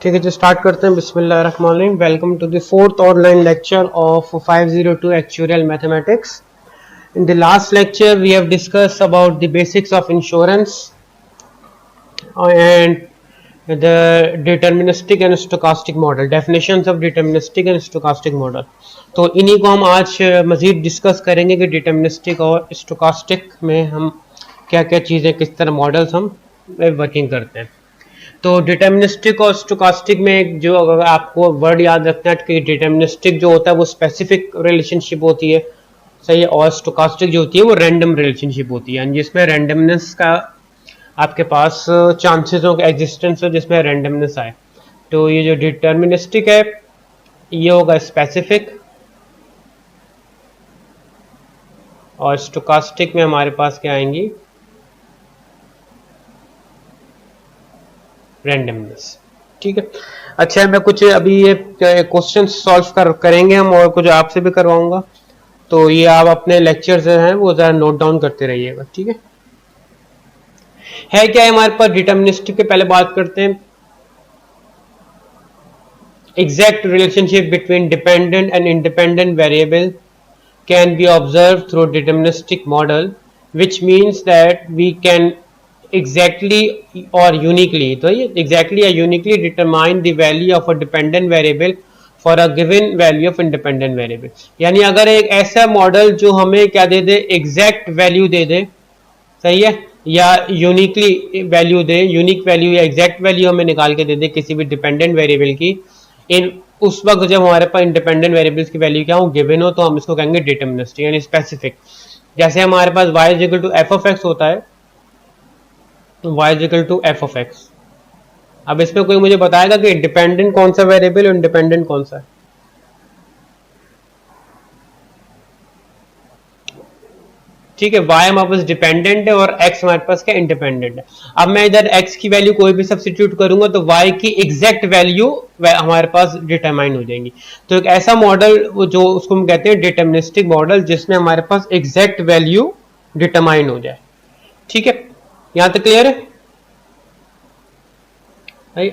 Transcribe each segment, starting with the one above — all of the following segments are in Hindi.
ठीक है, जो स्टार्ट करते हैं। बिस्मिल्लाहिर्रहमानिर्रहीम। Welcome to the fourth online lecture of 502 actual mathematics. In the last lecture, we have discussed about the basics of insurance and the deterministic and stochastic model, definitions of deterministic and stochastic model. तो इन्हीं को हम आज मज़ीद डिस्कस करेंगे कि डिटर्मिनिस्टिक और स्टोकास्टिक में हम क्या क्या चीज़ें, किस तरह मॉडल्स हम वर्किंग करते हैं. तो डिटर्मिनिस्टिक और स्टोकास्टिक में एक जो, अगर आपको वर्ड याद रखना है कि डिटर्मिनिस्टिक जो होता है वो स्पेसिफिक रिलेशनशिप होती है, सही है, और स्टोकास्टिक जो होती है वो रैंडम रिलेशनशिप होती है, जिसमें रैंडमनेस का आपके पास चांसेस ऑफ एग्जिस्टेंस हो, जिसमें रैंडमनेस आए. तो ये जो डिटर्मिनिस्टिक है ये होगा स्पेसिफिक, और स्टोकास्टिक में हमारे पास क्या आएंगी, रैंडमनेस. ठीक है. अच्छा, मैं कुछ अभी ये क्वेश्चन सॉल्व करेंगे हम, और कुछ आपसे भी करवाऊंगा. तो ये आप अपने लेक्चर जो हैं वो जरा नोट डाउन करते रहिएगा. ठीक है क्या है हमारे पास डिटर्मिनिस्टिक के. पहले बात करते हैं exact relationship between dependent and independent variable can be observe through deterministic model, which means that we can exactly or uniquely, तो ये exactly or uniquely determine the value of a dependent variable for a given value of independent variable. यानी अगर एक ऐसा मॉडल जो हमें क्या दे दे, एग्जैक्ट वैल्यू दे दे, सही है, या यूनिकली वैल्यू दे, यूनिक वैल्यू या एग्जैक्ट वैल्यू हमें निकाल के दे दे किसी भी डिपेंडेंट वेरिएबल की, इन उस वक्त जब हमारे पास इंडिपेंडेंट वेरिएबल्स की वैल्यू क्या हो, गिवन हो, तो हम इसको कहेंगे डिटर्मिनिस्टिक यानी स्पेसिफिक. जैसे हमारे पास y is equal to F of X होता है, y is equal to F of X. अब इसमें कोई मुझे बताएगा कि डिपेंडेंट कौन सा वेरिएबल और इंडिपेंडेंट कौन सा है. ठीक है, y हमारे पास डिपेंडेंट है और x हमारे पास क्या इंडिपेंडेंट है. अब मैं इधर x की वैल्यू कोई भी सब्स्टिट्यूट करूंगा तो y की एग्जैक्ट वैल्यू हमारे पास डिटरमाइन हो जाएंगी. तो एक ऐसा मॉडल जो उसको हम कहते हैं डिटर्मिनिस्टिक मॉडल, जिसमें हमारे पास एग्जैक्ट वैल्यू डिटरमाइन हो जाए. ठीक है, यहां तक क्लियर है.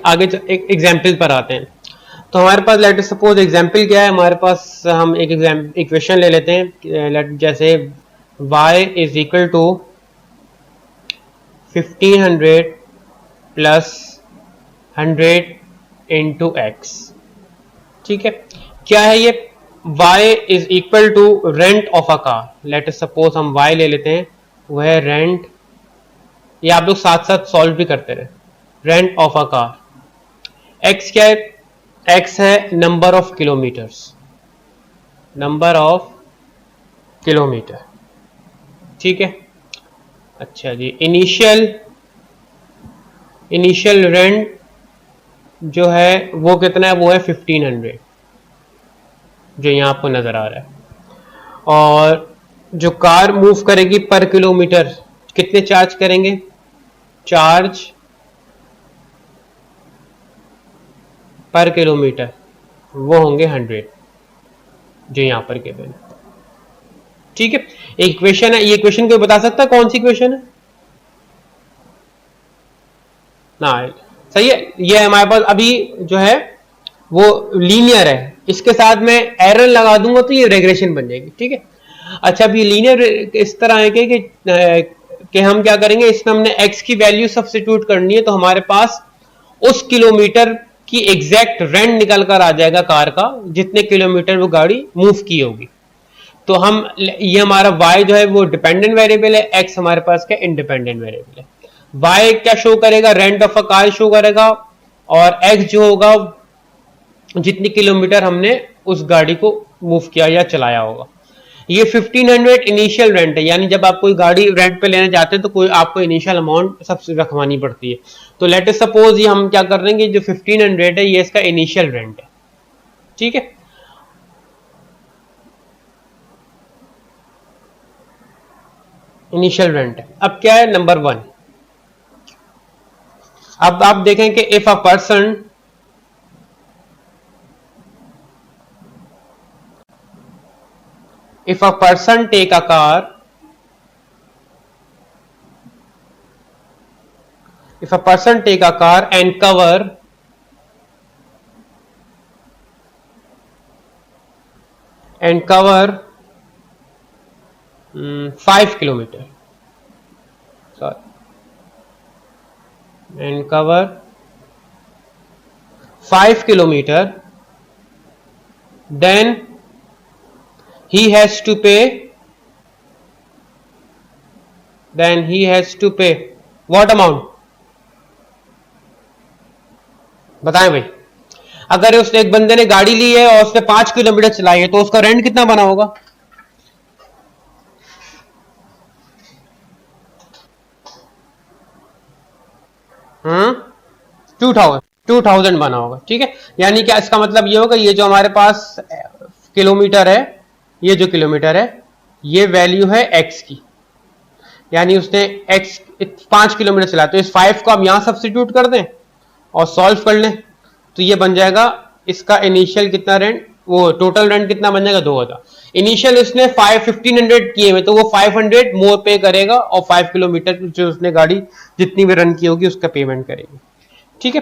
आगे एक एग्जाम्पल पर आते हैं. तो हमारे पास लेट सपोज एग्जाम्पल क्या है, हमारे पास हम एक इक्वेशन ले लेते हैं. जैसे y is equal to 1500 plus 100 into X. ठीक है, क्या है ये, y is equal to rent of a car. Let suppose हम y ले लेते हैं, वह है रेंट, ये आप लोग साथ साथ सॉल्व भी करते रहे. Rent of a car. x क्या है, x है number of kilometres, number of kilometre. ठीक है. अच्छा जी, इनिशियल रेंट जो है वो कितना है, वो है 1500 जो यहां आपको नजर आ रहा है. और जो कार मूव करेगी पर किलोमीटर कितने चार्ज करेंगे, चार्ज पर किलोमीटर वो होंगे 100 जो यहां पर गिवन है. ठीक है, एक इक्वेशन है. ये इक्वेशन कोई बता सकता है कौन सी इक्वेशन है ना. सही है, ये हमारे पास अभी जो है वो लीनियर है, इसके साथ में एरर लगा दूंगा तो ये रेग्रेशन बन जाएगी. ठीक है. अच्छा, अभी लीनियर इस तरह है कि हम क्या करेंगे, इसमें हमने x की वैल्यू सब्स्टिट्यूट करनी है, तो हमारे पास उस किलोमीटर की एग्जैक्ट रेंट निकल कर आ जाएगा कार का, जितने किलोमीटर वो गाड़ी मूव की होगी. तो हम ये हमारा y जो है वो डिपेंडेंट वेरिएबल है, x हमारे पास क्या इंडिपेंडेंट वेरिएबल है. y क्या शो करेगा, rent of a car show करेगा, और x जो होगा जितनी किलोमीटर हमने उस गाड़ी को मूव किया या चलाया होगा. ये 1500 इनिशियल रेंट है, यानी जब आप कोई गाड़ी रेंट पे लेने जाते हैं तो कोई आपको इनिशियल अमाउंट सबसे रखवानी पड़ती है. तो लेट अस सपोज ये हम क्या कर रहे हैं, जो 1500 है ये इसका इनिशियल रेंट है. ठीक है, इनिशियल रेंट है. अब क्या है, नंबर 1. अब आप देखें कि if a person take a car, if a person take a car and cover and cover 5 kilometer. Sorry, and cover 5 kilometer, then he has to pay what amount? बताएं भाई। अगर उस एक बंदे ने गाड़ी ली है और उसने 5 किलोमीटर चलाई है तो उसका रेंट कितना बना होगा? हम्म 2000 बना होगा। ठीक है, यानी क्या इसका मतलब ये होगा, ये जो हमारे पास किलोमीटर है, ये जो किलोमीटर है ये वैल्यू है एक्स की, यानी उसने एक्स 5 किलोमीटर चला, तो इस 5 को हम यहां सब्स्टिट्यूट कर दें और सॉल्व कर लें तो ये बन जाएगा इसका इनिशियल कितना रेंट, वो टोटल रेंट कितना बन जाएगा 2000। इनिशियल उसने 1500 किए हुए, तो वो 500 मोर पे करेगा और 5 किलोमीटर जो उसने गाड़ी जितनी भी रन की होगी उसका पेमेंट करेगी। ठीक है,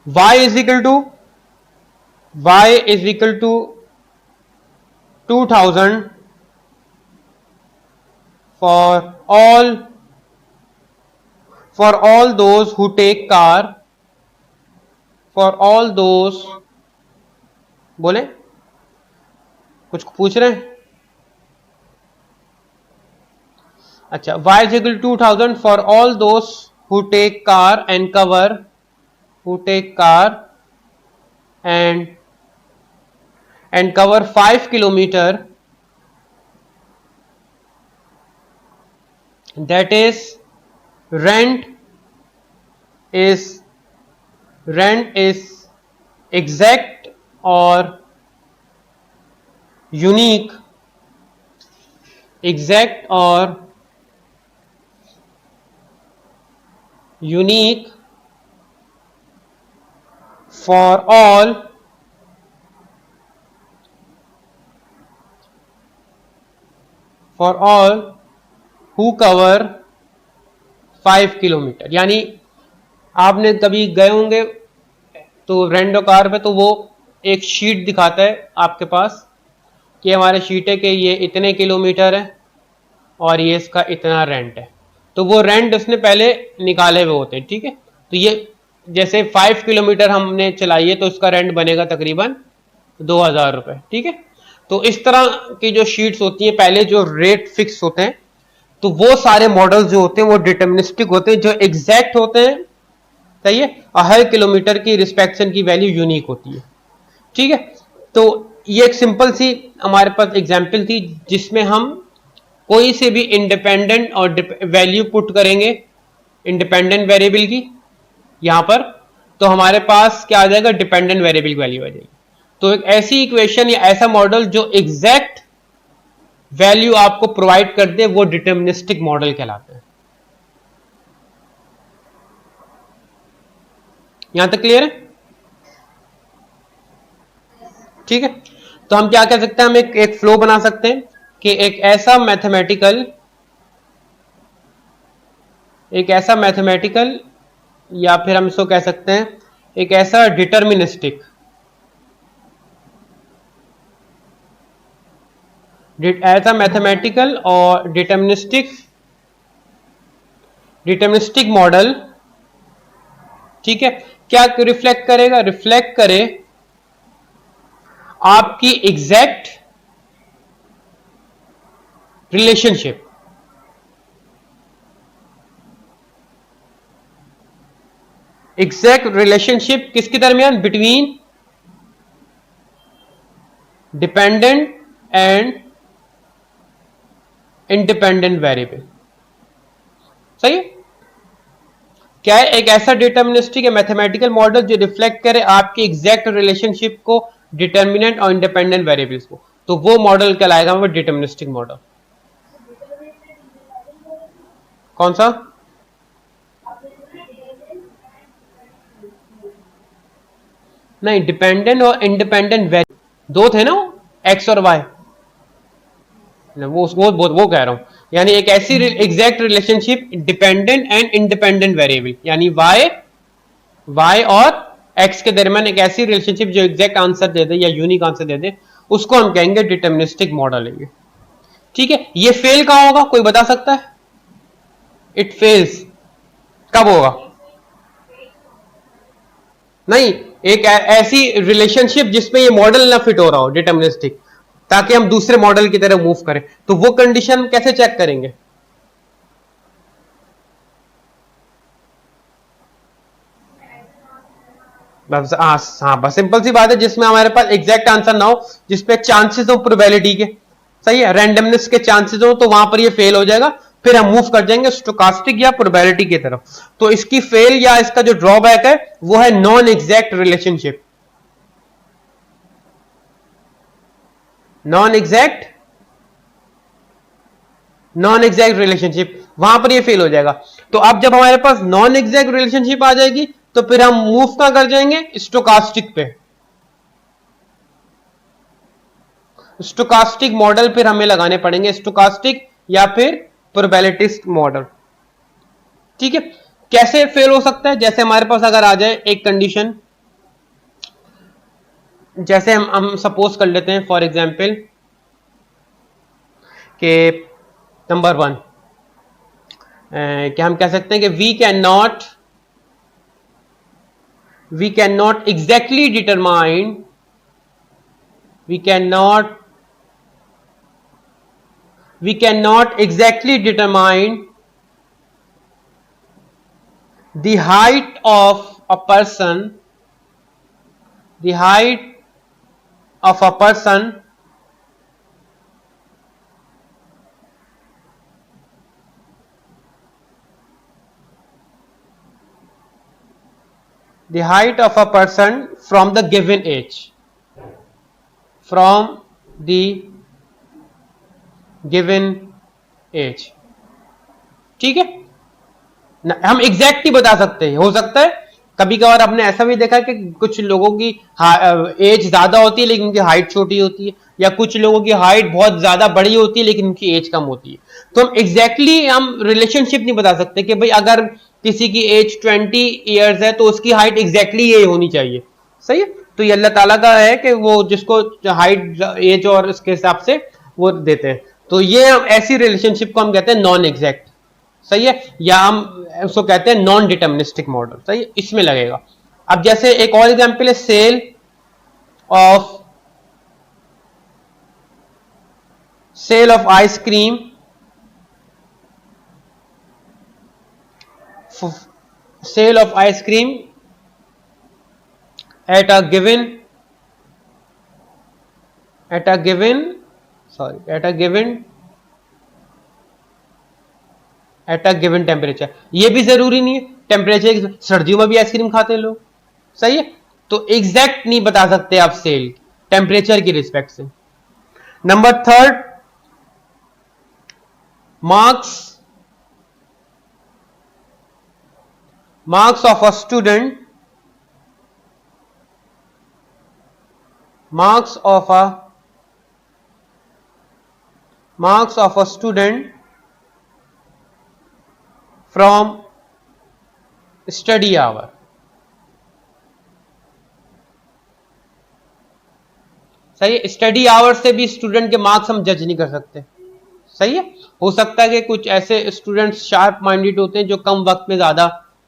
y is equal to 2000 for all those who take car, for all those, बोले कुछ पूछ रहे हैं? अच्छा, y is equal to 2000 for all those who take car and cover and cover 5 kilometer, that is rent is exact or unique, for all who cover 5 kilometre. यानी आपने कभी गए होंगे तो रेंटो कार पे, तो वो एक शीट दिखाता है आपके पास कि हमारे शीट है कि ये इतने किलोमीटर है और ये इसका इतना रेंट है, तो वो रेंट उसने पहले निकाले हुए होते हैं। ठीक है, तो ये जैसे 5 किलोमीटर हमने चलाई है तो उसका रेंट बनेगा तकरीबन 2000 रुपए। ठीक है, तो इस तरह की जो शीट्स होती हैं पहले जो रेट फिक्स होते हैं, तो वो सारे मॉडल जो होते हैं वो डिटर्मिनिस्टिक होते हैं, जो एग्जैक्ट होते हैं। सही है, और हर किलोमीटर की रिस्पेक्शन की वैल्यू यूनिक होती है। ठीक है, तो ये एक सिंपल सी हमारे पास एग्जांपल थी जिसमें हम कोई से भी इंडिपेंडेंट और वैल्यू पुट करेंगे इंडिपेंडेंट वेरिएबल की यहां पर, तो हमारे पास क्या आ जाएगा, डिपेंडेंट वेरिएबल की वैल्यू आ जाएगी। तो एक ऐसी इक्वेशन या ऐसा मॉडल जो एग्जैक्ट वैल्यू आपको प्रोवाइड कर दे वो डिटर्मिनिस्टिक मॉडल कहलाता है। यहां तक क्लियर है? ठीक है, तो हम क्या कह सकते हैं, हम एक फ्लो बना सकते हैं कि एक ऐसा मैथमेटिकल या फिर हम इसको कह सकते हैं एक ऐसा डिटर्मिनिस्टिक मैथमेटिकल और डिटर्मिनिस्टिक मॉडल। ठीक है, क्या रिफ्लेक्ट करेगा, रिफ्लेक्ट करे आपकी एग्जैक्ट रिलेशनशिप, किसके दरमियान, between dependent and independent variable. सही है, क्या है, एक ऐसा डिटर्मिनिस्टिक या मैथमेटिकल मॉडल जो रिफ्लेक्ट करे आपकी एग्जैक्ट रिलेशनशिप को डिटर्मिनेंट और इंडिपेंडेंट वेरिएबल्स को, तो वो मॉडल कहलाएगा वो डिटर्मिनिस्टिक मॉडल। कौन सा? नहीं, डिपेंडेंट और इंडिपेंडेंट वेरिएबल दो थे ना, एक्स और वाई, वो कह रहा हूं, यानी एक ऐसी exact relationship dependent and independent variable, यानी वाई और एक्स के दरमियान एक ऐसी रिलेशनशिप जो एग्जैक्ट आंसर दे दे या यूनिक आंसर दे दे, उसको हम कहेंगे डिटर्मिनिस्टिक मॉडल है ये, ठीक है। ये फेल कहां होगा, कोई बता सकता है? इट फेल्स कब होगा? नहीं, एक ऐसी रिलेशनशिप जिसमें ये मॉडल ना फिट हो रहा हो डिटर्मिनिस्टिक, ताकि हम दूसरे मॉडल की तरह मूव करें, तो वो कंडीशन कैसे चेक करेंगे? बस हाँ बस सिंपल सी बात है, जिसमें हमारे पास एग्जैक्ट आंसर ना हो, जिसपे चांसेस हो प्रोबेबिलिटी के, सही है, रैंडमनेस के चांसेस हो, तो वहां पर ये फेल हो जाएगा। फिर हम मूव कर जाएंगे स्टोकास्टिक या प्रोबेबिलिटी की तरफ। तो इसकी फेल या इसका जो ड्रॉबैक है वो है non exact relationship, non exact relationship, वहां पर ये फेल हो जाएगा। तो अब जब हमारे पास नॉन एग्जैक्ट रिलेशनशिप आ जाएगी, तो फिर हम मूव कहां कर जाएंगे? स्टोकास्टिक पे। स्टोकास्टिक मॉडल फिर हमें लगाने पड़ेंगे, स्टोकास्टिक या फिर प्रोबेबिलिटिस्ट मॉडल, ठीक है। कैसे फेल हो सकता है? जैसे हमारे पास अगर आ जाए एक कंडीशन, जैसे हम सपोज कर लेते हैं फॉर एग्जांपल कि नंबर 1 क्या हम कह सकते हैं कि we can not exactly determine, we cannot exactly determine the height of a person, the height of a person the height of a person from the given age, from the given age, ठीक है ना। हम एग्जैक्ट ही बता सकते हैं, हो सकता है कभी कभार आपने ऐसा भी देखा है कि कुछ लोगों की एज ज्यादा होती है लेकिन उनकी हाइट छोटी होती है, या कुछ लोगों की हाइट बहुत ज्यादा बड़ी होती है लेकिन उनकी एज कम होती है। तो हम एग्जैक्टली हम रिलेशनशिप नहीं बता सकते कि भाई अगर किसी की एज 20 ईयर्स है तो उसकी हाइट एग्जैक्टली ये होनी चाहिए, सही है। तो ये अल्लाह ताला का है कि वो जिसको हाइट एज और इसके हिसाब से वो देते हैं। तो ये ऐसी रिलेशनशिप को हम कहते हैं नॉन एग्जैक्ट, सही है, या हम उसको कहते हैं नॉन डिटर्मिनिस्टिक मॉडल, सही है, इसमें लगेगा। अब जैसे एक और एग्जांपल है sale of ice cream at a given temperature. ये भी जरूरी नहीं है टेम्परेचर, सर्दियों में भी आइसक्रीम खाते हैं लोग, सही है। तो एग्जैक्ट नहीं बता सकते आप सेल टेम्परेचर की रिस्पेक्ट से। Number 3, marks of a student, marks of a student from study hour, सही है। स्टडी आवर से भी स्टूडेंट के मार्क्स हम जज नहीं कर सकते, सही है। हो सकता है कि कुछ ऐसे स्टूडेंट्स शार्प माइंडेड होते हैं जो कम वक्त में ज्यादा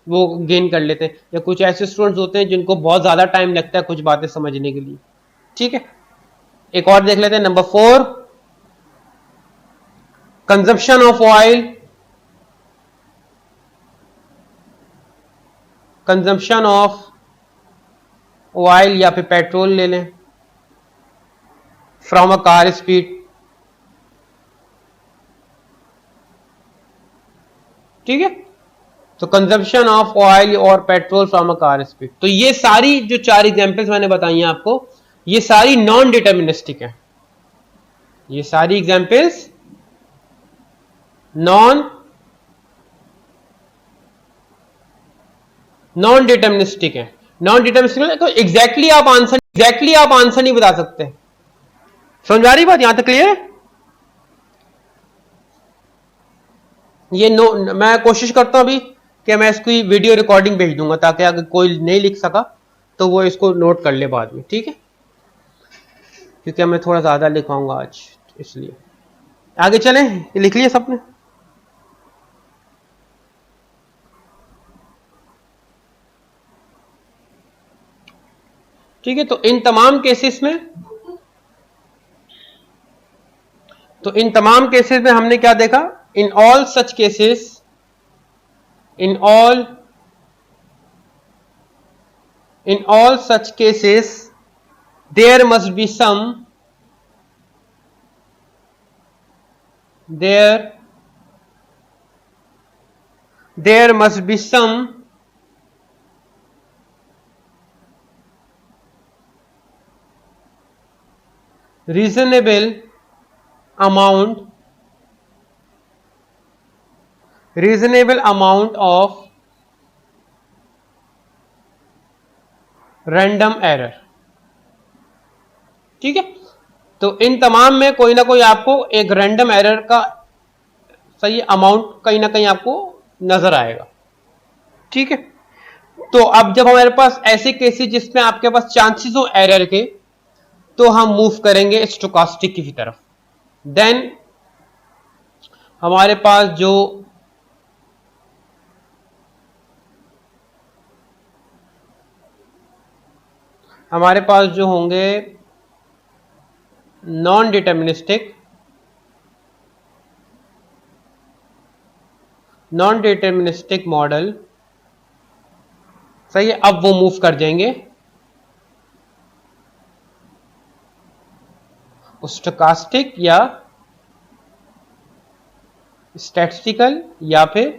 वो गेन कर लेते हैं, या कुछ ऐसे स्टूडेंट्स होते हैं जिनको बहुत ज्यादा टाइम लगता है कुछ बातें समझने के लिए, ठीक है। एक और देख लेते हैं, नंबर 4, कंजम्पशन ऑफ ऑयल या फिर पेट्रोल ले लें फ्रॉम अ कार स्पीड, ठीक है। तो कंजम्पशन ऑफ ऑयल और petrol from a car speed. तो ये सारी जो 4 एग्जांपल्स मैंने बताई हैं आपको, ये सारी नॉन डिटर्मिनिस्टिक है, ये सारी एग्जांपल्स नॉन डिटर्मिनिस्टिक है। नॉन डिटर्मिनिस्टिक तो एग्जैक्टली आप आंसर नहीं बता सकते। समझ आ रही बात, यहां तक क्लियर है? ये मैं कोशिश करता हूं अभी कि मैं इसकी वीडियो रिकॉर्डिंग भेज दूंगा, ताकि अगर कोई नहीं लिख सका तो वो इसको नोट कर ले बाद में, ठीक है। क्योंकि मैं थोड़ा ज़्यादा लिखाऊंगा आज, इसलिए। आगे चलें, लिख लिया सबने? ठीक है, तो इन तमाम केसेस में हमने क्या देखा? In all such cases, in all such cases there must be some reasonable amount of random error. ठीक है, तो इन तमाम में कोई ना कोई आपको एक रैंडम एरर का सही अमाउंट कहीं ना कहीं आपको नजर आएगा। ठीक है, तो अब जब हमारे पास ऐसे केसेस जिसमें आपके पास चांसेस हो एरर के, तो हम मूव करेंगे स्टोकास्टिक की तरफ। देन हमारे पास जो होंगे नॉन डिटर्मिनिस्टिक मॉडल, सही है, अब वो मूव कर जाएंगे स्टोकास्टिक या स्टैटिस्टिकल या फिर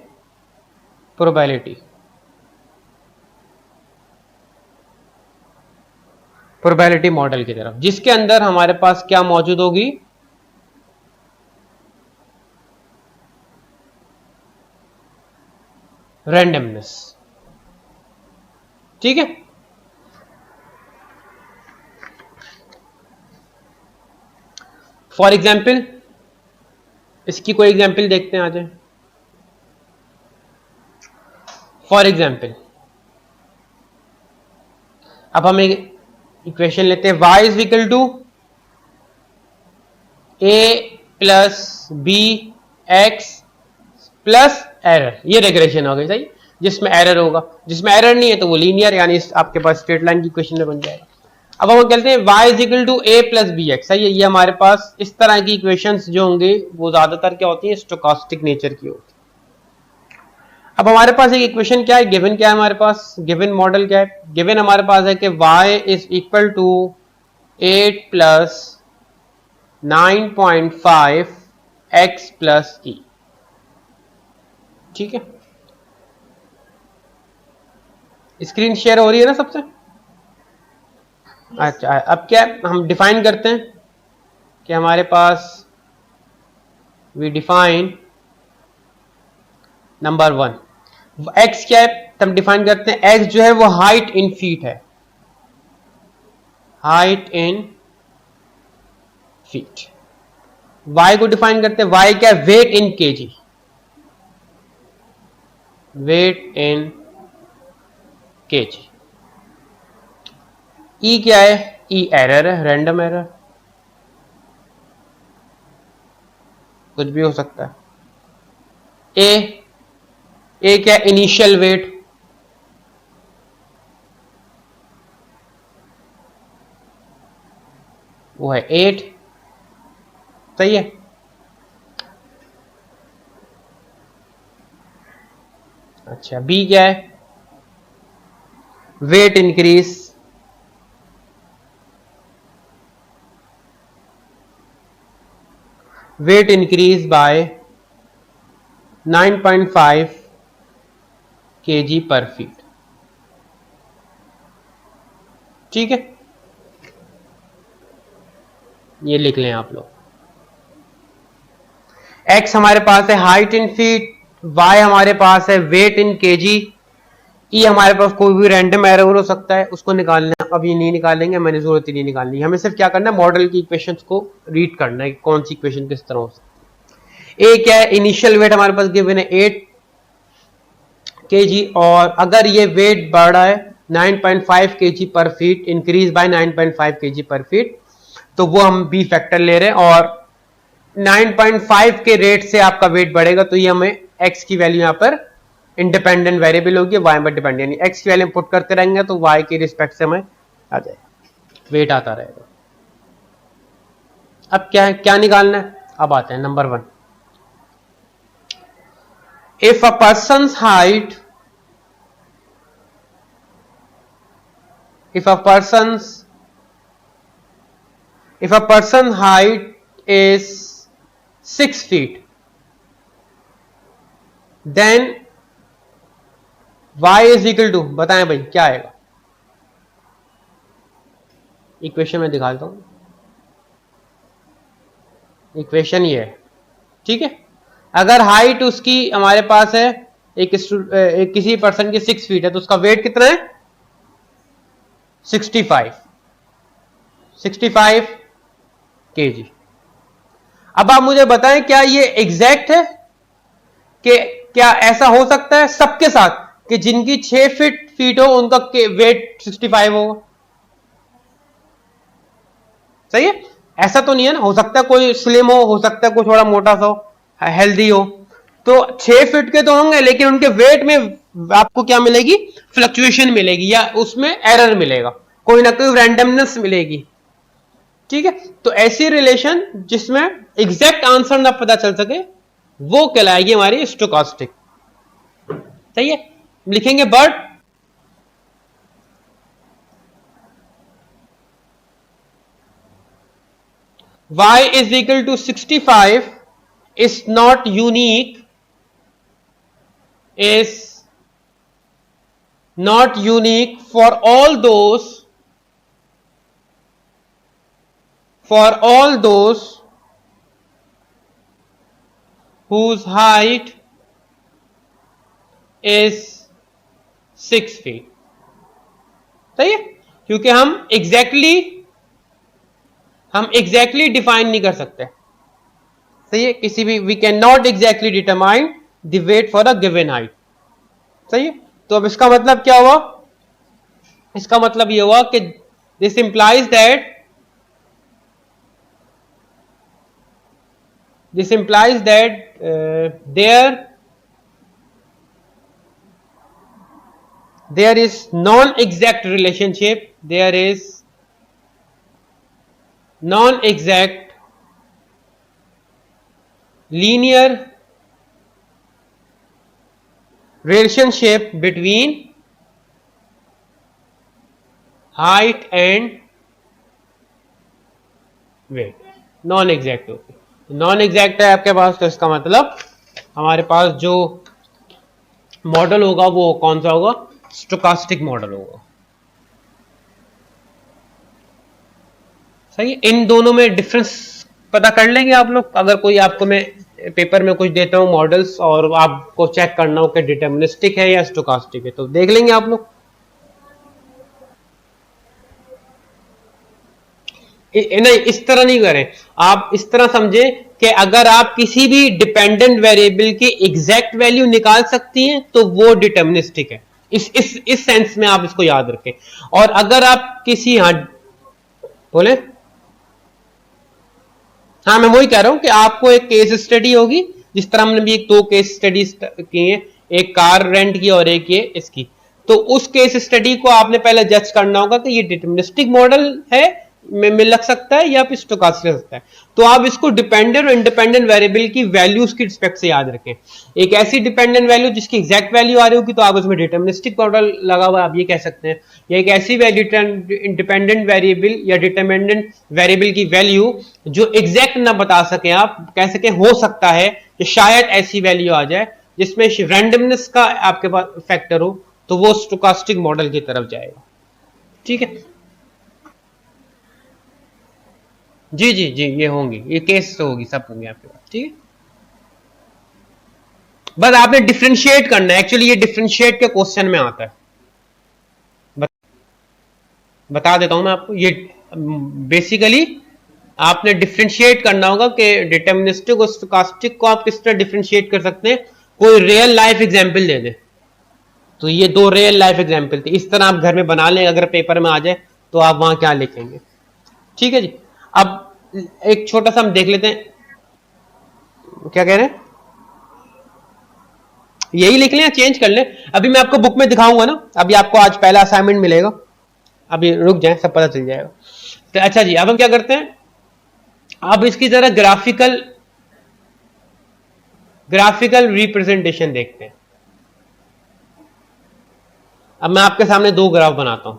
प्रोबेबिलिटी मॉडल की तरफ, जिसके अंदर हमारे पास क्या मौजूद होगी? रैंडमनेस। ठीक है, फॉर एग्जाम्पल इसकी कोई एग्जाम्पल देखते हैं, आ जाए। फॉर एग्जाम्पल अब हम एक इक्वेशन लेते हैं, y is equal to a plus B X plus error. ये रेग्रेशन हो गई, सही, जिसमें एरर होगा। जिसमें एरर नहीं है तो वो लीनियर, यानी आपके पास स्ट्रेट लाइन की इक्वेशन में बन जाएगा। अब हम कहते हैं y is equal to a plus B X, सही है। ये हमारे पास इस तरह की इक्वेशंस जो होंगे वो ज्यादातर क्या होती है? स्टोकास्टिक नेचर की होती है। अब हमारे पास एक इक्वेशन क्या है, गिवन क्या है हमारे पास, गिवन मॉडल क्या है? गिवन हमारे पास है कि y is equal to 8 plus 9.5 x plus E. ठीक है, स्क्रीन शेयर हो रही है ना सबसे? अच्छा, अब क्या हम डिफाइन करते हैं कि हमारे पास वी डिफाइन नंबर 1 x क्या है, हम डिफाइन करते हैं x जो है वो हाइट इन फीट है, हाइट इन फीट। y को डिफाइन करते हैं, y क्या है? वेट इन केजी, वेट इन केजी। e क्या है? e एरर है, रैंडम एरर, कुछ भी हो सकता है। ए क्या? इनिशियल वेट, वो है 8, सही है। अच्छा, बी क्या है? Weight increase, weight increase by 9.5 kg पर फीट। ठीक है, ये लिख लें आप लोग। x हमारे पास है हाइट इन फीट, y हमारे पास है वेट इन केजी, ई हमारे पास कोई भी रैंडम एरर हो सकता है, उसको निकालना है। अब ये नहीं निकालेंगे, मैंने जरूरत ही नहीं निकालनी, हमें सिर्फ क्या करना है? मॉडल की इक्वेशंस को रीड करना है, कौन सी इक्वेशन किस तरह हो सकती है। ए क्या है? इनिशियल वेट हमारे पास गिवन है 8 kg, और अगर ये वेट बढ़ा है 9.5 kg पर फीट, इंक्रीज बाय 9.5 kg पर फीट, तो वो हम बी फैक्टर ले रहे हैं, और 9.5 के रेट से आपका वेट बढ़ेगा, तो ये हमें एक्स की वैल्यू यहां पर इंडिपेंडेंट वेरिएबल होगी, वाई पर डिपेंडेंट, यानी एक्स की वैल्यू पुट करते रहेंगे तो वाई के रिस्पेक्ट से हमें आ जाएगा, वेट आता रहेगा। अब क्या है, क्या निकालना है, अब आते हैं number 1। If a person height, if a person height is 6 feet, then y is equal to, बताएं भाई क्या आएगा, इक्वेशन में दिखाता हूं, इक्वेशन ये है, ठीक है। अगर हाइट उसकी हमारे पास है एक किसी पर्सन की 6 फीट है, तो उसका वेट कितना है 65 kg। अब आप मुझे बताएं क्या ये एग्जैक्ट है, कि क्या ऐसा हो सकता है सबके साथ कि जिनकी 6 फीट हो उनका वेट 65 होगा, सही है? ऐसा तो नहीं है ना, हो सकता है कोई स्लिम हो सकता है कोई थोड़ा मोटा सा हो, हेल्दी हो, तो 6 फीट के तो होंगे, लेकिन उनके वेट में आपको क्या मिलेगी, फ्लक्चुएशन मिलेगी, या उसमें एरर मिलेगा, कोई ना कोई रैंडमनेस मिलेगी, ठीक है। तो ऐसी रिलेशन जिसमें एग्जैक्ट आंसर ना पता चल सके, वो कहलाएगी हमारी स्टोकास्टिक, सही है। लिखेंगे but y is equal to 65 is not unique, is not unique for all those whose height is 6 feet, सही है, क्योंकि हम एग्जैक्टली डिफाइन नहीं कर सकते, सही है, किसी भी we can not exactly determine the weight for a given height, सही है। तो अब इसका मतलब क्या हुआ, इसका मतलब ये हुआ कि this implies that there is non-exact relationship, there is non-exact linear relationship between height and weight, non exact होती है, नॉन एग्जैक्ट है आपके पास, तो इसका मतलब हमारे पास जो मॉडल होगा वो कौन सा होगा, स्टोकास्टिक मॉडल होगा, सही है। इन दोनों में डिफरेंस पता कर लेंगे आप लोग, अगर कोई आपको मैं पेपर में कुछ देता हूं मॉडल्स और आपको चेक करना हो कि डिटरमिनिस्टिक है या स्टोकास्टिक है, तो देख लेंगे आप लोग। नहीं, इस तरह नहीं करें, आप इस तरह समझे कि अगर आप किसी भी डिपेंडेंट वेरिएबल की एग्जैक्ट वैल्यू निकाल सकती हैं तो वो डिटरमिनिस्टिक है, इस सेंस में आप इसको याद रखें। और अगर आप किसी, हाँ बोले, हाँ मैं वही कह रहा हूं कि आपको एक केस स्टडी होगी, जिस तरह हमने भी एक 2 केस स्टडीज की हैं, एक कार रेंट की और एक ये इसकी, तो उस केस स्टडी को आपने पहले जज करना होगा कि ये डिटरमिनिस्टिक मॉडल है में लग सकता है या फिर स्टोकास्टिक लग सकता है। तो आप इसको डिपेंडेंट और इंडिपेंडेंट वेरिएबल की वैल्यूज की रिस्पेक्ट से याद रखें। एक ऐसी डिपेंडेंट वैल्यू जिसकी एग्जैक्ट वैल्यू आ रही होगी तो आप उसमें डिटरमिनिस्टिक मॉडल लगा हुआ आप ये कह सकते हैं, या एक ऐसी इंडिपेंडेंट वेरिएबल या डिटरमिनेंट वेरिएबल की वैल्यू जो एग्जैक्ट ना बता सके, आप कह सके हो सकता है कि शायद ऐसी वैल्यू आ जाए जिसमें रैंडमनेस का आपके पास फैक्टर हो, तो वो स्टोकास्टिक मॉडल की तरफ जाएगा, ठीक है। जी जी जी, ये होंगी, ये केस तो होगी, सब होंगे आपके पास, ठीक है। बस आपने डिफरेंशिएट करना है, एक्चुअली ये डिफरेंशिएट के क्वेश्चन में आता है, बता देता हूं मैं आपको। ये बेसिकली आपने डिफरेंशिएट करना होगा कि डिटरमिनिस्टिक और स्टोकास्टिक को आप किस तरह डिफरेंशिएट कर सकते हैं। कोई रियल लाइफ एग्जांपल दे दे, तो ये 2 रियल लाइफ एग्जांपल थे, इस तरह आप घर में बना लें, अगर पेपर में आ जाए तो आप वहां क्या लिखेंगे, ठीक है जी। अब एक छोटा सा हम देख लेते हैं, क्या कह रहे हैं, यही लिख लें या चेंज कर लें? अभी मैं आपको बुक में दिखाऊंगा ना, अभी आपको आज पहला असाइनमेंट मिलेगा, अभी रुक जाए, सब पता चल जाएगा। तो अच्छा जी, अब हम क्या करते हैं, अब इसकी जरा ग्राफिकल रिप्रेजेंटेशन देखते हैं। अब मैं आपके सामने दो ग्राफ बनाता हूं।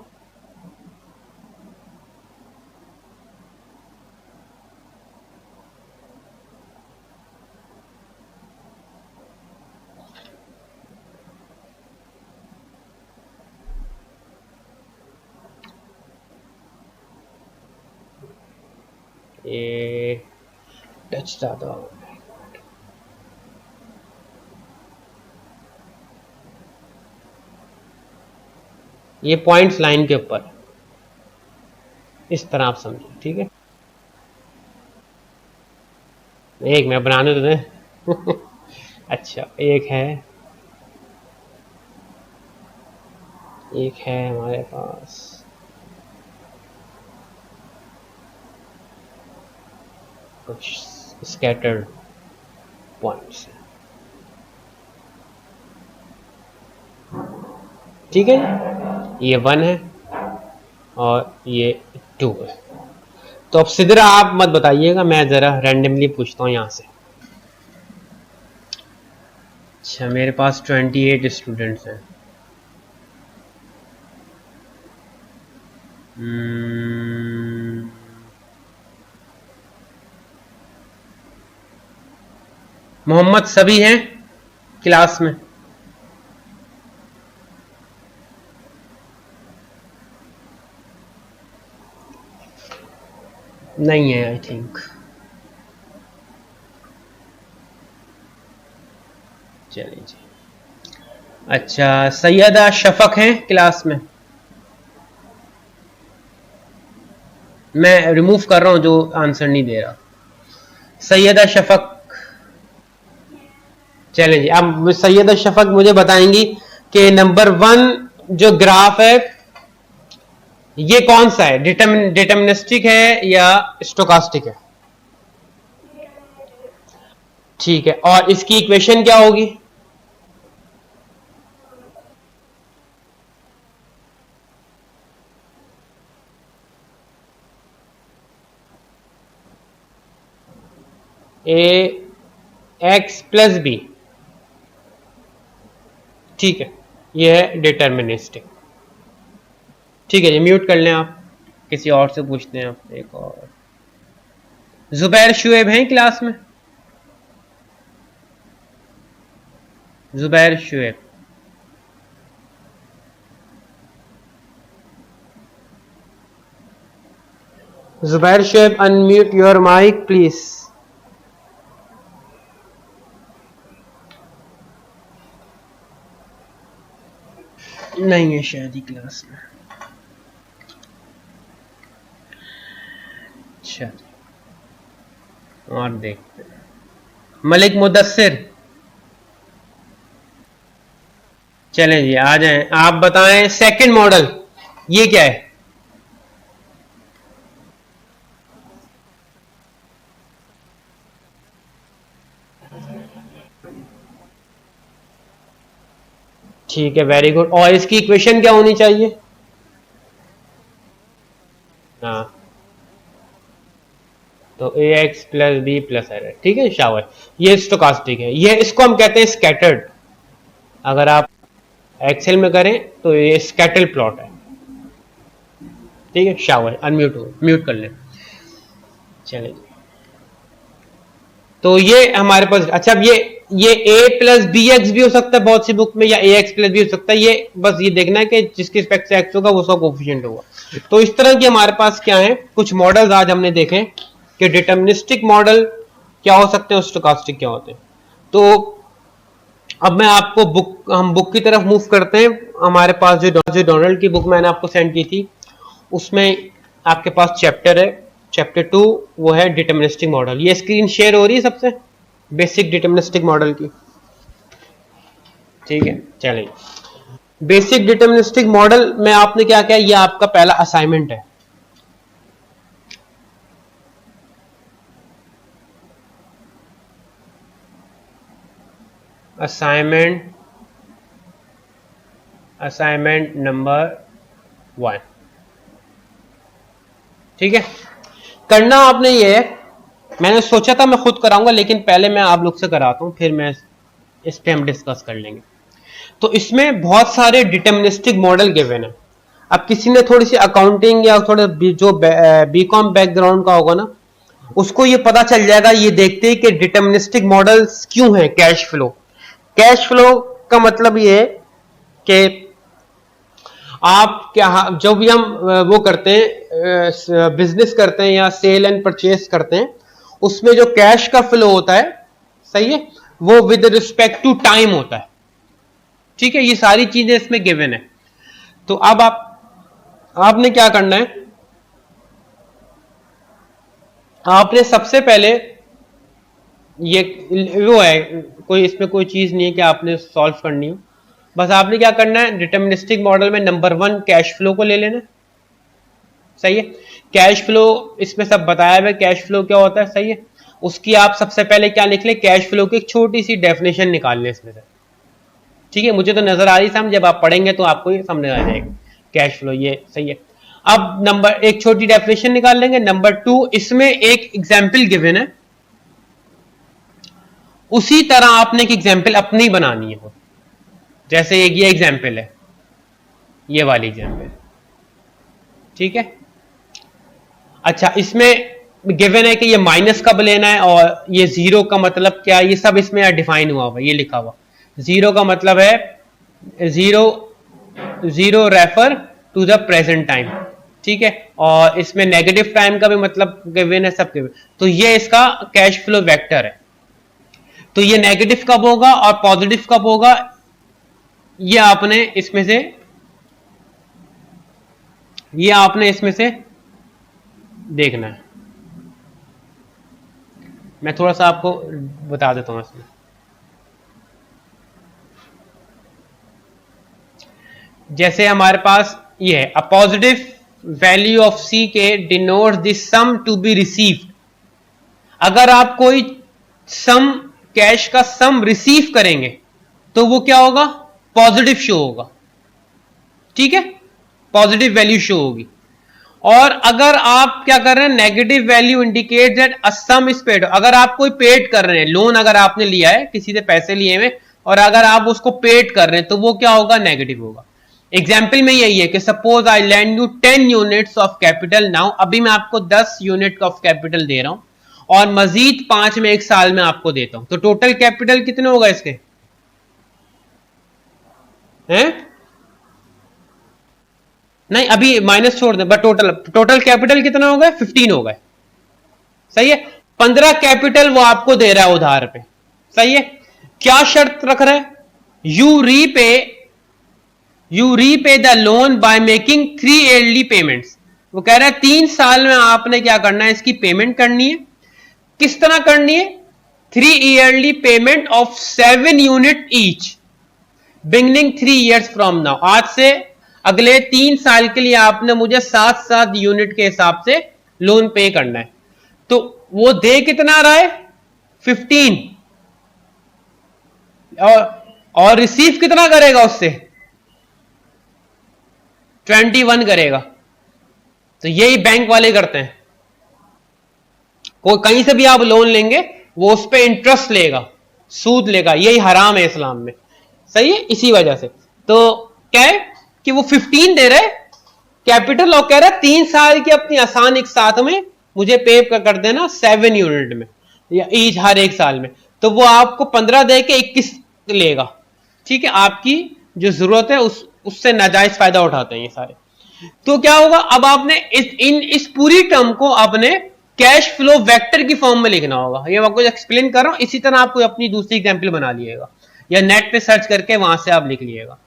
ये टच ज्यादा, ये पॉइंट्स लाइन के ऊपर इस तरह आप समझिए, ठीक है। एक मैं बनाने तो दें अच्छा, एक है हमारे पास, कुछ स्कैटर्ड पॉइंट्स, ठीक है। ये 1 है और ये 2 है। तो अब सीधे आप मत बताइएगा, मैं जरा रैंडमली पूछता हूं यहां से। अच्छा, मेरे पास 28 स्टूडेंट्स हैं। मोहम्मद सभी हैं क्लास में? नहीं है आई थिंक। चलिए जी, अच्छा, सैयदा शफक हैं क्लास में? मैं रिमूव कर रहा हूं जो आंसर नहीं दे रहा। सैयदा शफक, चलें जी, अब सैयदा शफक मुझे बताएंगी कि नंबर 1 जो ग्राफ है ये कौन सा है, डिटर्मिनिस्टिक है या स्टोकास्टिक है? ठीक है, और इसकी इक्वेशन क्या होगी? ए एक्स प्लस बी, ठीक है, ये है डिटर्मिनिस्टिक। ठीक है जी, म्यूट कर लें आप, किसी और से पूछते हैं आप। एक और, जुबैर शुएब हैं क्लास में? Zubair Shoaib, Zubair Shoaib, unmute your mic please. नहीं है शायद ही क्लास में। अच्छा, और देखते हैं, मलिक मुदस्सिर, चलें जी, आ जाएं, आप बताएं सेकंड मॉडल ये क्या है? ठीक है, वेरी गुड। और इसकी इक्वेशन क्या होनी चाहिए? हाँ, तो A X plus B plus R, ठीक है शाबाश। ये स्टोकास्टिक है, ये इसको हम कहते हैं स्कैटर्ड। अगर आप एक्सेल में करें तो ये स्कैटल प्लॉट है, ठीक है शाबाश। अनम्यूट हो, म्यूट कर लें। चलिए, तो ये हमारे पास, अच्छा, अब ये ए प्लस बी एक्स भी हो सकता है बहुत सी बुक में, या ए एक्स प्लस बी हो सकता है। ये बस ये देखना है कि जिसके रिस्पेक्ट से एक्स होगा वो उसका कोफिशिएंट होगा। तो इस तरह की हमारे पास क्या है, कुछ मॉडल्स आज हमने देखे कि डिटर्मिनिस्टिक मॉडल क्या हो सकते हैं और स्टोकास्टिक क्या होते हैं। तो अब मैं आपको हम बुक की तरफ मूव करते हैं। हमारे पास जो डोनाल्ड की बुक मैंने आपको सेंड की थी, उसमें आपके पास चैप्टर है, चैप्टर 2, वो है डिटर्मिनिस्टिक मॉडल। ये स्क्रीन शेयर हो रही है सबसे, बेसिक डिटर्मिनिस्टिक मॉडल की, ठीक है। चलिए, बेसिक डिटर्मिनिस्टिक मॉडल में आपने क्या किया, ये आपका पहला असाइनमेंट है। Assignment number 1। ठीक है, करना आपने ये है, मैंने सोचा था मैं खुद कराऊंगा, लेकिन पहले मैं आप लोग से कराता हूं, फिर मैं इस पे हम डिस्कस कर लेंगे। तो इसमें बहुत सारे डिटर्मिनिस्टिक मॉडल गिवन है। अब किसी ने थोड़ी सी अकाउंटिंग या थोड़ा जो बीकॉम बैकग्राउंड का होगा ना, उसको ये पता चल जाएगा, ये देखते हैं कि डिटर्मिनिस्टिक मॉडल्स क्यों हैं। कैश फ्लो का मतलब ये है कि आप क्या, जो भी हम वो करते हैं, बिजनेस करते हैं या सेल एंड परचेस करते हैं, उसमें जो कैश का फ्लो होता है, सही है, वो विद रिस्पेक्ट टू टाइम होता है। ठीक है, ये सारी चीजें इसमें गिवन है। तो अब आपने क्या करना है, आपने सबसे पहले ये वो है, कोई इसमें कोई चीज नहीं है कि आपने सॉल्व करनी हो, बस आपने क्या करना है, डिटर्मिनिस्टिक मॉडल में नंबर 1 कैश फ्लो को ले लेना। सही है, कैश फ्लो इसमें सब बताया हुआ है, कैश फ्लो क्या होता है। सही है, उसकी आप सबसे पहले क्या लिख ले, कैश फ्लो की एक छोटी सी डेफिनेशन निकाल लें इसमें से। ठीक है, मुझे तो नजर आ रही समझ, जब आप पढ़ेंगे तो आपको ये समझ आ जाएगा कैश फ्लो, ये सही है। अब एक छोटी डेफिनेशन निकाल लेंगे। नंबर 2, इसमें एक एग्जाम्पल गिवन है, उसी तरह आपने एक एग्जाम्पल अपनी बनानी है। जैसे ये एग्जाम्पल है, ये वाली एग्जाम्पल। ठीक है, अच्छा, इसमें गिवन है कि ये माइनस कब लेना है और ये जीरो का मतलब क्या, ये सब इसमें डिफाइन हुआ हुआ, ये लिखा हुआ। जीरो का मतलब है zero refer to the present time. ठीक है, और इसमें नेगेटिव टाइम का भी मतलब गिवन है, सब गिवन। तो ये इसका कैश फ्लो वेक्टर है। तो ये नेगेटिव कब होगा और पॉजिटिव कब होगा, ये आपने इसमें से देखना है। मैं थोड़ा सा आपको बता देता हूं इसमें। जैसे हमारे पास ये है, a positive value of C K denotes the sum to be received. अगर आप कोई सम, कैश का सम रिसीव करेंगे तो वो क्या होगा, पॉजिटिव शो होगा। ठीक है, पॉजिटिव वैल्यू शो होगी। और अगर आप क्या कर रहे हैं, negative value indicate that a some is paid. अगर आप कोई पेड कर रहे हैं, लोन अगर आपने लिया है, किसी से पैसे लिए हुए, और अगर आप उसको पेड कर रहे हैं, तो वो क्या होगा, नेगेटिव होगा। एग्जाम्पल में यही है कि suppose I land you 10 units of capital now, अभी मैं आपको 10 यूनिट ऑफ कैपिटल दे रहा हूं, और मजीद 5 में 1 साल में आपको देता हूं, तो टोटल कैपिटल कितने होगा इसके हैं? नहीं, अभी माइनस छोड़ दें, बट टोटल कैपिटल कितना होगा, 15 होगा। सही है, 15 कैपिटल वो आपको दे रहा है उधार पे। सही है, क्या शर्त रख रहा है, you repay the loan by making 3 yearly payments. वो कह रहा है 3 साल में आपने क्या करना है, इसकी पेमेंट करनी है। किस तरह करनी है, 3 yearly payment of 7 unit each beginning 3 years from now. आज से अगले 3 साल के लिए आपने मुझे 7-7 यूनिट के हिसाब से लोन पे करना है। तो वो दे कितना रहा है, 15, और रिसीव कितना करेगा उससे, 21 करेगा। तो यही बैंक वाले करते हैं, कोई कहीं से भी आप लोन लेंगे, वो उस पर इंटरेस्ट लेगा, सूद लेगा, यही हराम है इस्लाम में। सही है, इसी वजह से तो क्या है कि वो 15 दे रहे कैपिटल, और कह रहा है 3 साल की अपनी आसान एक साथ में मुझे पे कर देना 7 यूनिट में, या ईच हर 1 साल में। तो वो आपको 15 दे के 21 लेगा। ठीक है, आपकी जो जरूरत है उससे नाजायज फायदा उठाते हैं ये सारे। तो क्या होगा, अब आपने इस पूरी टर्म को आपने कैश फ्लो वेक्टर की फॉर्म में लिखना होगा। ये मैं आपको एक्सप्लेन कर रहा हूं, इसी तरह आपको अपनी दूसरी एग्जाम्पल बना लिएगा, या नेट पे सर्च करके वहां से आप लिख लीजिएगा।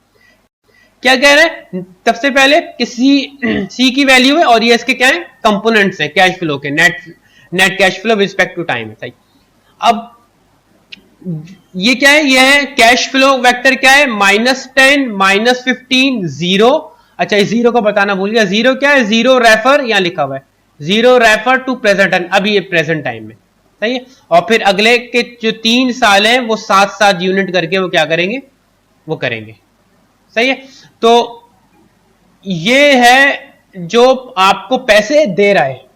क्या कह रहे हैं, सबसे पहले सी की वैल्यू है, और ये इसके क्या है, कंपोनेंट्स हैं कैश फ्लो के, net cash flow with respect to time है। सही, अब ये क्या है, ये है कैश फ्लो वेक्टर, क्या है, -10, -15, 0। अच्छा, इस 0 को बताना भूल गया, 0 क्या है, 0 रेफर, यहां लिखा हुआ है 0 रेफर टू प्रेजेंट टाइम, अभी ये प्रेजेंट टाइम में। सही है। और फिर अगले के जो 3 साल हैं वो 7-7 यूनिट करके वो क्या करेंगे, वो करेंगे। सही है। तो ये है जो आपको पैसे दे रहा है,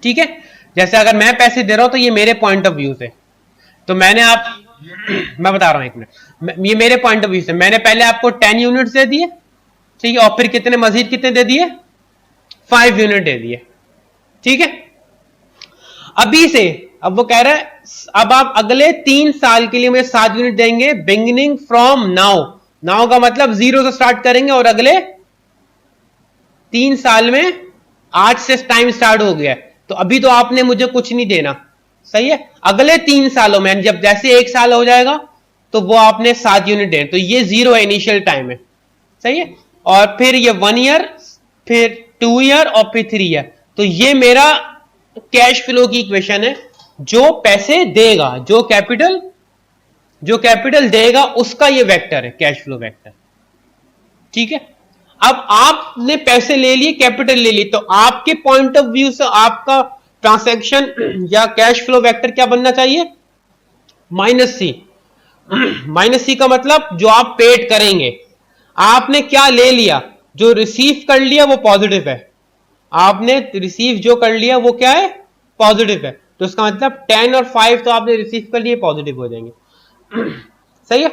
ठीक है। जैसे अगर मैं पैसे दे रहा हूं तो ये मेरे पॉइंट ऑफ व्यू से, तो मैंने आप मैं बता रहा हूं 1 मिनट, ये मेरे पॉइंट ऑफ व्यू से मैंने पहले आपको 10 यूनिट्स दे दिए, ठीक है, और फिर कितने मजीद कितने दे दिए, 5 यूनिट दे दिए, ठीक है। अभी से अब वो कह रहा है अब आप अगले 3 साल के लिए मुझे 7 यूनिट देंगे, बिगिनिंग फ्रॉम नाउ। नाउ का मतलब 0 से स्टार्ट करेंगे और अगले 3 साल में 8 से टाइम स्टार्ट हो गया है, तो अभी तो आपने मुझे कुछ नहीं देना। सही है। अगले 3 सालों में जब जैसे 1 साल हो जाएगा तो वो आपने 7 यूनिट देना, तो ये 0 इनिशियल टाइम है। सही है। और फिर ये 1 ईयर, फिर 2 ईयर और फिर 3 ईयर। तो ये मेरा कैश फ्लो की इक्वेशन है, जो पैसे देगा, जो कैपिटल देगा उसका ये वेक्टर है, कैश फ्लो वेक्टर, ठीक है। अब आपने पैसे ले लिए, कैपिटल ले ली, तो आपके पॉइंट ऑफ व्यू से आपका ट्रांसैक्शन या कैश फ्लो वेक्टर क्या बनना चाहिए, -C। -C का मतलब जो आप पेड करेंगे, आपने क्या ले लिया, जो रिसीव कर लिया वो पॉजिटिव है, आपने रिसीव जो कर लिया वो क्या है, पॉजिटिव है, तो इसका मतलब 10 और 5 तो आपने रिसीव कर लिए, पॉजिटिव हो जाएंगे। सही है।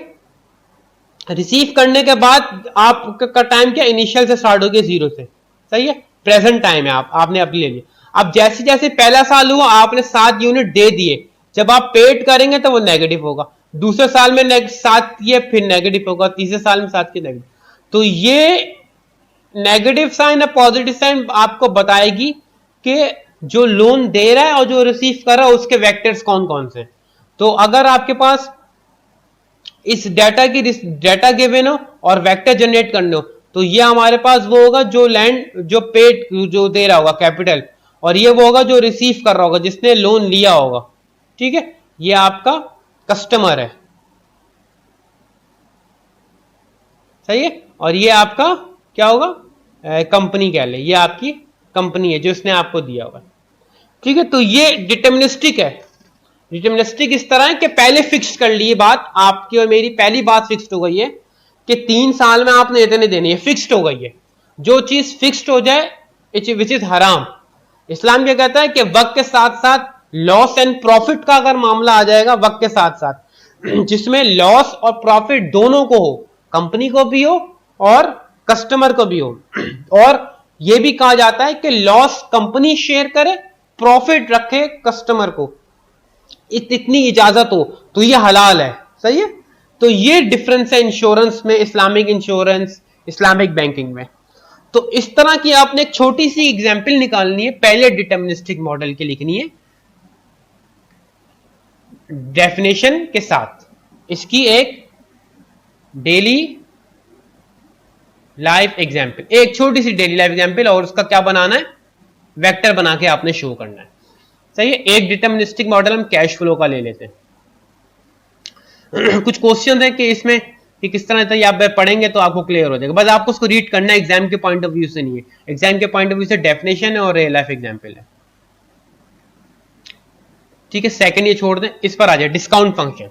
रिसीव करने के बाद आपका टाइम क्या, इनिशियल से स्टार्ट हो गया 0 से। सही है। प्रेजेंट टाइम है, आपने अभी ले लिया। अब जैसे जैसे पहला साल हुआ आपने 7 यूनिट दे दिए, जब आप पेड करेंगे तो वो नेगेटिव होगा, दूसरे साल में 7 किए फिर नेगेटिव होगा, तीसरे साल में 7 किए नेगेटिव। तो ये नेगेटिव साइन और पॉजिटिव साइन आपको बताएगी कि जो लोन दे रहा है और जो रिसीव कर रहा है उसके वेक्टर्स कौन कौन से। तो अगर आपके पास इस डाटा गिवन हो और वेक्टर जनरेट करने हो, तो ये हमारे पास वो होगा जो जो पेड जो दे रहा होगा कैपिटल, और ये वो होगा जो रिसीव कर रहा होगा, जिसने लोन लिया होगा, ठीक है। ये आपका कस्टमर है, सही है। और ये आपका क्या होगा, कंपनी कह ले, ये आपकी कंपनी है जो इसने आपको दिया होगा, ठीक है। तो ये डिटर्मिनिस्टिक है। डिटर्मिनिस्टिक इस तरह है कि पहले फिक्स कर ली बात, आपकी और मेरी पहली बात फिक्स्ड हो गई है कि 3 साल में आपने इतने देने, फिक्स्ड हो गई है। जो चीज फिक्स्ड हो जाए विच इज हराम। इस्लाम क्या कहता है कि वक्त के साथ साथ लॉस एंड प्रॉफिट का अगर मामला आ जाएगा, वक्त के साथ साथ जिसमें लॉस और प्रॉफिट दोनों को हो, कंपनी को भी हो और कस्टमर को भी हो, और यह भी कहा जाता है कि लॉस कंपनी शेयर करे, प्रॉफिट रखे कस्टमर को, इतनी इजाजत हो तो ये हलाल है। सही है। तो ये डिफरेंस है इंश्योरेंस में, इस्लामिक इंश्योरेंस, इस्लामिक बैंकिंग में। तो इस तरह की आपने एक छोटी सी एग्जांपल निकालनी है, पहले डिटर्मिनिस्टिक मॉडल की लिखनी है डेफिनेशन के साथ, इसकी एक डेली लाइफ एग्जांपल, एक छोटी सी डेली लाइफ एग्जांपल, और उसका क्या बनाना है, वेक्टर बना के आपने शो करना है। सही है। एक डिटर्मिनिस्टिक मॉडल हम कैश फ्लो का ले लेते हैं। कुछ क्वेश्चन है कि इसमें कि किस तरह से आप पढ़ेंगे तो आपको क्लियर हो जाएगा, बस आपको उसको रीड करना है, एग्जाम के पॉइंट ऑफ व्यू से नहीं है। एग्जाम के पॉइंट ऑफ व्यू से डेफिनेशन है और रियल लाइफ एग्जांपल है, ठीक है। सेकंड ये छोड़ दें, इस पर आ जाए, डिस्काउंट फंक्शन।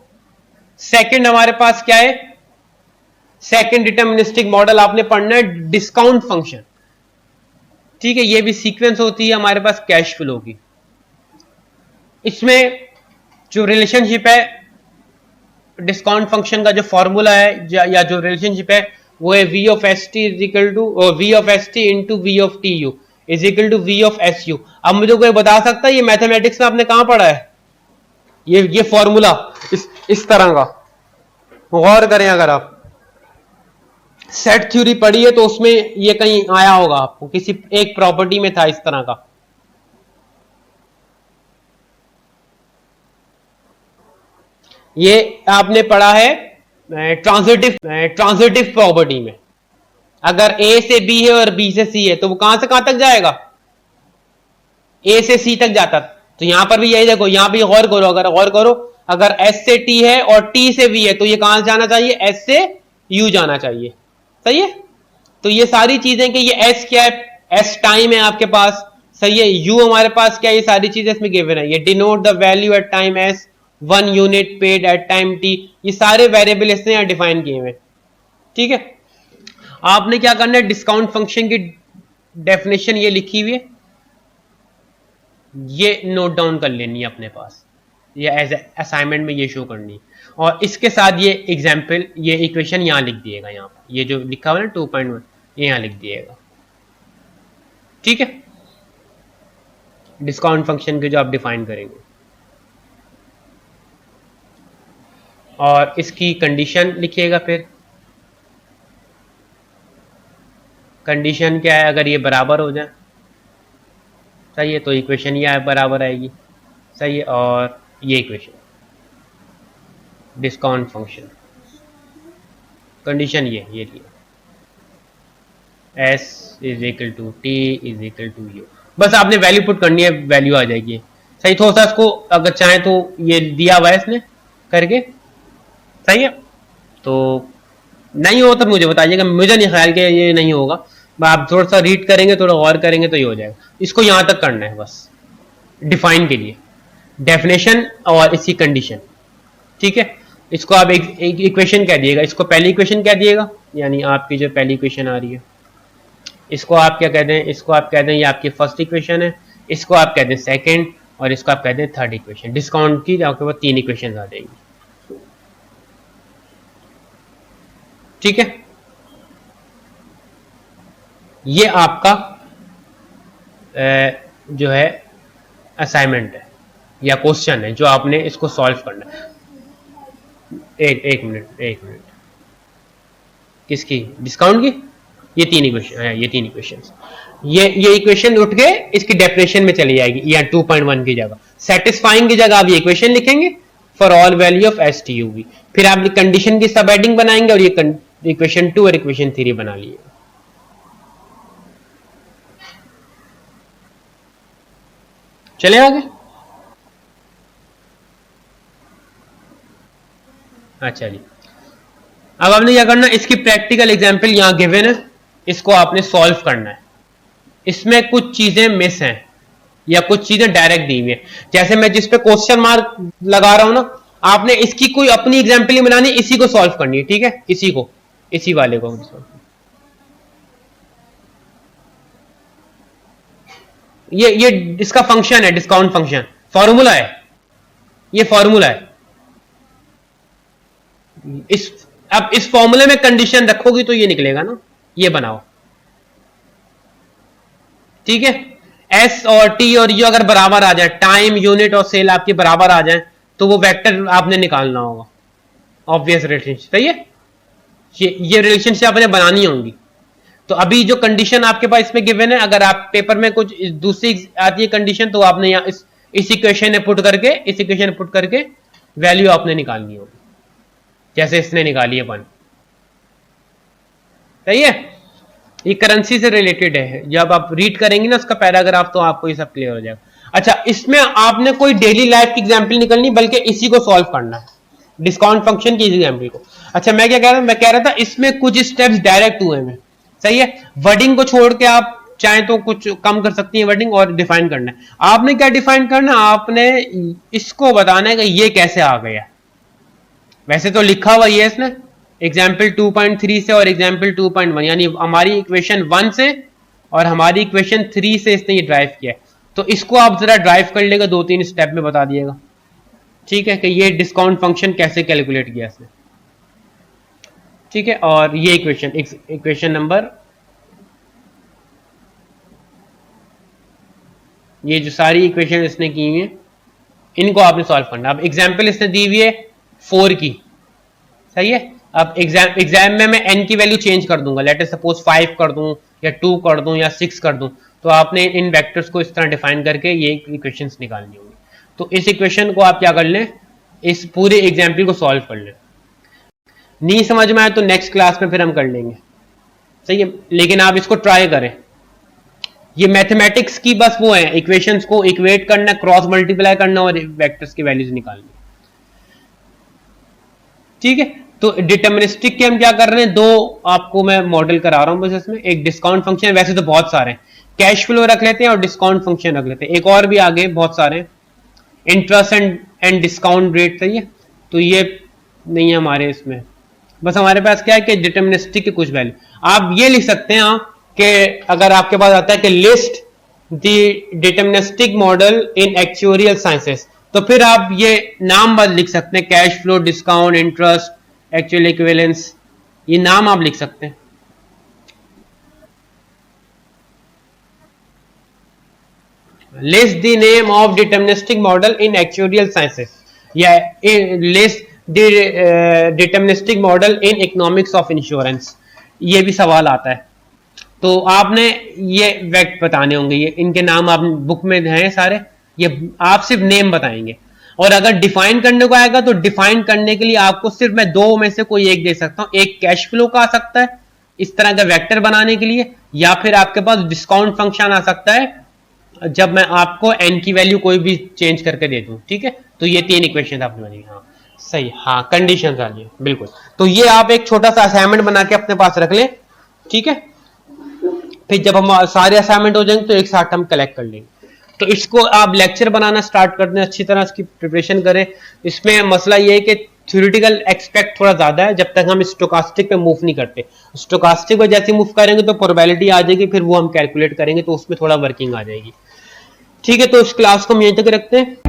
सेकंड हमारे पास क्या है, सेकंड डिटर्मिनिस्टिक मॉडल आपने पढ़ना है डिस्काउंट फंक्शन, ठीक है। ये भी सीक्वेंस होती है हमारे पास कैश फ्लो की। इसमें जो रिलेशनशिप है डिस्काउंट फंक्शन का, जो फॉर्मूला है या जो रिलेशनशिप है वो है v of s t is equal to v of s t into v of t u is equal to v of s u. अब मुझे कोई बता सकता है ये मैथमेटिक्स में आपने कहां पढ़ा है, ये फॉर्मूला इस तरह का? गौर करें, अगर आप सेट थ्योरी पढ़ी है तो उसमें ये कहीं आया होगा आपको, किसी एक प्रॉपर्टी में था इस तरह का। ये आपने पढ़ा है ट्रांजिटिव प्रॉपर्टी में। अगर ए से बी है और बी से सी है तो वो कहां से कहां तक जाएगा, ए से सी तक जाता। तो यहां पर भी यही देखो, यहां भी गौर करो, अगर गौर करो, अगर एस से टी है और टी से वी है तो ये कहां जाना चाहिए, एस से यू जाना चाहिए। सही है। तो ये सारी चीजें कि ये एस क्या है, एस टाइम है आपके पास, सही है। यू हमारे पास क्या, ये सारी चीजें इसमें गिवन है। ये denote the value at time s, 1 unit paid at time t, ये सारे वेरिएबल इसने यहाँ डिफाइन किए हुए। ठीक है, आपने क्या करना है, डिस्काउंट फंक्शन की डेफिनेशन ये लिखी हुई है, ये नोट डाउन कर लेनी है अपने पास, ये एज असाइनमेंट में ये शो करनी है। और इसके साथ ये एग्जाम्पल, ये इक्वेशन यहां लिख दिएगा, यहाँ पर ये जो लिखा हुआ है ना 2.1, ये यहां लिख दिएगा। ठीक है, डिस्काउंट फंक्शन के जो आप डिफाइन करेंगे, और इसकी कंडीशन लिखिएगा। फिर कंडीशन क्या है, अगर ये बराबर हो जाए, सही है, तो इक्वेशन ये बराबर आएगी। सही है, और ये इक्वेशन डिस्काउंट फंक्शन कंडीशन ये लिया, s is equal to t is equal to u. बस आपने वैल्यू पुट करनी है, वैल्यू आ जाएगी। सही, थोड़ा सा इसको अगर चाहें तो ये दिया हुआ है इसने करके, सही है। तो नहीं हो तो मुझे बताइएगा, मुझे नहीं ख्याल कि ये नहीं होगा, आप थोड़ा सा रीड करेंगे, थोड़ा गौर करेंगे तो ये हो जाएगा। इसको यहां तक करना है बस डिफाइन के लिए, डेफिनेशन और इसकी कंडीशन। ठीक है, इसको आप एक इक्वेशन कह दिएगा, इसको पहली इक्वेशन कह दिएगा, यानी आपकी जो पहली इक्वेशन आ रही है, इसको आप क्या कहते हैं, इसको आप कहते हैं ये आपकी फर्स्ट इक्वेशन है, इसको आप कहते हैं सेकंड, और इसको आप कहते हैं थर्ड इक्वेशन। डिस्काउंट की आपके पास 3 इक्वेशन आ जाएंगी। ठीक है, ये आपका जो है असाइनमेंट है या क्वेश्चन है जो आपने इसको सॉल्व करना है। एक मिनट, किसकी, डिस्काउंट की, ये 3 इक्वेशन है, ये 3 इक्वेशन, ये इक्वेशन उठ के इसकी डेफिनेशन में चली जाएगी, या 2.1 की जगह सेटिस्फाइंग की जगह आप ये इक्वेशन लिखेंगे for all value of s t u v, फिर आप कंडीशन की सब हेडिंग बनाएंगे और ये इक्वेशन 2 और इक्वेशन 3 बना लिए। चले आगे। अच्छा जी, अब आपने क्या करना, इसकी प्रैक्टिकल एग्जांपल यहां गिवन है, इसको आपने सॉल्व करना है। इसमें कुछ चीजें मिस हैं या कुछ चीजें डायरेक्ट दी हुई है, जैसे मैं जिस पे क्वेश्चन मार्क लगा रहा हूं ना, आपने इसकी कोई अपनी एग्जांपल ही बनानी, इसी को सॉल्व करनी है। ठीक है, इसी वाले को ये इसका फंक्शन है, डिस्काउंट फंक्शन, फॉर्मूला है, ये फॉर्मूला है। अब इस फॉर्मूले में कंडीशन रखोगी तो ये निकलेगा ना, ये बनाओ। ठीक है, एस और टी और यू अगर बराबर आ जाए, टाइम, यूनिट और सेल आपके बराबर आ जाए, तो वो वेक्टर आपने निकालना होगा, ऑब्वियस रिलेशनशिप। सही है, ये रिलेशनशिप आपने बनानी होंगी। तो अभी जो कंडीशन आपके पास इसमें गिवन है, अगर आप पेपर में कुछ दूसरी आती है कंडीशन, तो आपने यहाँ इस इक्वेशन में पुट करके वैल्यू आपने निकालनी होगी, जैसे इसने निकाली है 1। सही है, ये करेंसी से रिलेटेड है, जब आप रीड करेंगे ना उसका पैराग्राफ, तो आपको ये सब क्लियर हो जाएगा। अच्छा, इसमें आपने कोई डेली लाइफ की एग्जांपल निकलनी, बल्कि इसी को सॉल्व करना है, डिस्काउंट फंक्शन की एग्जांपल को। अच्छा, मैं क्या कह रहा हूं, मैं कह रहा था इसमें कुछ स्टेप्स डायरेक्ट हुए हैं। सही है, वर्डिंग को छोड़ के आप चाहे तो कुछ कम कर सकती है वर्डिंग, और डिफाइन करना है। आपने क्या डिफाइन करना, आपने इसको बताना है कि ये कैसे आ गया। वैसे तो लिखा हुआ ये इसने एग्जाम्पल 2.3 से और एग्जाम्पल 2.1, यानी हमारी इक्वेशन 1 से और हमारी इक्वेशन 3 से इसने ये ड्राइव किया है। तो इसको आप जरा ड्राइव कर लेगा, 2-3 स्टेप में बता दिएगा। ठीक है, कि ये डिस्काउंट फंक्शन कैसे कैलकुलेट किया इसने। ठीक है, और ये इक्वेशन नंबर, ये जो सारी इक्वेशन इसने की हुई है, इनको आपने सॉल्व करना। अब एग्जाम्पल इसने दी हुई है 4 की। सही है, अब एग्जाम में मैं n की वैल्यू चेंज कर दूंगा, लेट अस सपोज 5 कर दूं या 2 कर दूं या 6 कर दूं, तो आपने इन वेक्टर्स को इस तरह डिफाइन करके ये इक्वेशंस निकालनी होंगी। तो इस इक्वेशन को आप क्या कर लें, इस पूरे एग्जाम्पल को सॉल्व कर लें। नहीं समझ में आए तो नेक्स्ट क्लास में फिर हम कर लेंगे। सही है, लेकिन आप इसको ट्राई करें। ये मैथमेटिक्स की बस वो है, इक्वेशंस को इक्वेट करना, क्रॉस मल्टीप्लाई करना और वेक्टर्स की वैल्यूज निकालनी। ठीक है, तो डिटर्मिनिस्टिक के हम क्या कर रहे हैं, 2 आपको मैं मॉडल करा रहा हूं बस इसमें। एक डिस्काउंट फंक्शन, वैसे तो बहुत सारे हैं, कैश फ्लो रख लेते हैं और डिस्काउंट फंक्शन रख लेते हैं। एक और भी आगे बहुत सारे, इंटरेस्ट एंड डिस्काउंट रेट, सही है। तो ये नहीं है हमारे इसमें, बस हमारे पास क्या है कि डिटर्मिनिस्टिक की कुछ वैल्यू। आप ये लिख सकते हैं कि अगर आपके पास आता है कि list the deterministic model in actuarial sciences, तो फिर आप ये नाम बस लिख सकते हैं, cash flow, discount, interest, actual equivalence, ये नाम आप लिख सकते हैं। list the name of deterministic model in actuarial sciences या list the deterministic model in economics of insurance, ये भी सवाल आता है। तो आपने ये वैक्ट बताने होंगे, ये इनके नाम आप बुक में हैं सारे, ये आप सिर्फ नेम बताएंगे। और अगर डिफाइन करने को आएगा तो डिफाइन करने के लिए आपको सिर्फ मैं दो में से कोई एक दे सकता हूं। एक कैश फ्लो का आ सकता है इस तरह का वेक्टर बनाने के लिए, या फिर आपके पास डिस्काउंट फंक्शन आ सकता है जब मैं आपको n की वैल्यू कोई भी चेंज करके दे दूं, ठीक है। तो ये तीन इक्वेशन आपने बनी, हाँ सही, हाँ कंडीशन वाली, बिल्कुल। तो ये आप एक छोटा सा असाइनमेंट बना के अपने पास रख लें, ठीक है। फिर जब हम सारे असाइनमेंट हो जाएंगे तो एक साथ हम कलेक्ट कर लेंगे। तो इसको आप लेक्चर बनाना स्टार्ट कर दें, अच्छी तरह इसकी प्रिपरेशन करें। इसमें मसला ये है कि थ्योरेटिकल एक्सपेक्ट थोड़ा ज्यादा है जब तक हम स्टोकास्टिक पे मूव नहीं करते। स्टोकास्टिक पे जैसे मूव करेंगे तो प्रोबेबिलिटी आ जाएगी, फिर वो हम कैलकुलेट करेंगे तो उसमें थोड़ा वर्किंग आ जाएगी, ठीक है। तो इस क्लास को हम यहीं तक रखते हैं।